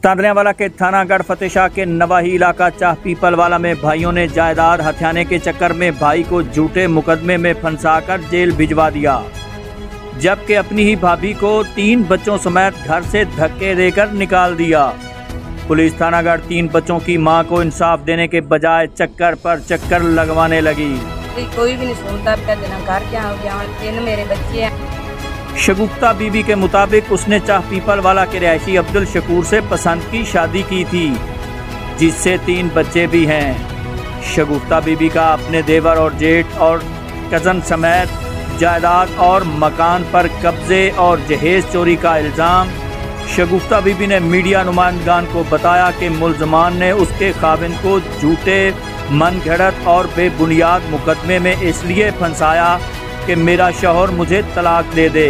तांदलियावाला के थानागढ़ फतेशाह के नवाही इलाका चाह पीपलवाला में भाइयों ने जायदाद हथियाने के चक्कर में भाई को झूठे मुकदमे में फंसाकर जेल भिजवा दिया, जबकि अपनी ही भाभी को 3 बच्चों समेत घर से धक्के देकर निकाल दिया। पुलिस थानागढ़ 3 बच्चों की मां को इंसाफ देने के बजाय चक्कर पर चक्कर लगवाने लगी। कोई भी नहीं सुनता, घर क्या 3 मेरे बच्चे हैं। शगुफ्ता बीबी के मुताबिक उसने चाह पीपलवाला के रहायशी अब्दुल शकूर से पसंद की शादी की थी, जिससे 3 बच्चे भी हैं। शगुफ्ता बीबी का अपने देवर और जेठ और कज़न समेत जायदाद और मकान पर कब्जे और जहेज चोरी का इल्ज़ाम। शगुफ्ता बीबी ने मीडिया नुमाइंदगान को बताया कि मुल्ज़मान ने उसके खाविंद को झूठे, मनगढ़ंत और बेबुनियाद मुकदमे में इसलिए फंसाया कि मेरा शौहर मुझे तलाक दे दे।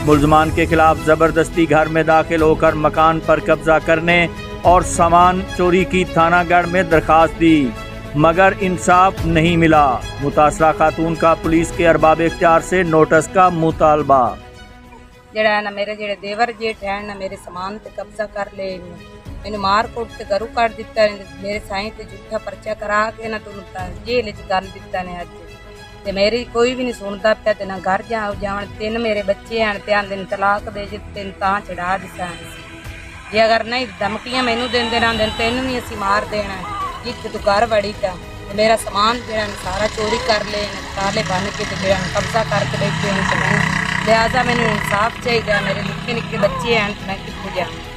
मुल्ज़मान के खिलाफ ज़बरदस्ती घर में दाखिल होकर मकान पर कब्जा करने और सामान चोरी की थानागढ़ में दरख्वास्त दी, मगर इंसाफ नहीं मिला। मुतासरा खातून का पुलिस के अरबाब इख्तियार से नोटिस का मुतालबा। जड़ा ना मेरे जेड़े देवर जेठ है ना मेरे सामान ते कब्जा कर ले, मैंने मार कुट ते घरों कट दिता, मेरे साईं ते झूठा पर्चा करा के ना तुम जेल च गल दिता ने अज ते मेरी कोई भी नहीं सुनता पिया ते ना घर जावन 3 मेरे बच्चे हैं ते आंदे ने तलाक दे जे 3 तां चढ़ा दिता जे अगर नहीं धमकियां मैनू देंदे रहंदे तैनू भी असीं मार देना जित तू घर वड़ी का मेरा सामान जेड़ा सारा चोरी कर ले ताले बन के ते जेड़ा कब्जा करके बैठे हैं। लिहाजा मैनू इंसाफ चाहिए, मेरे निक्के निक्के बच्चे हैं मैं कित्थे जावां।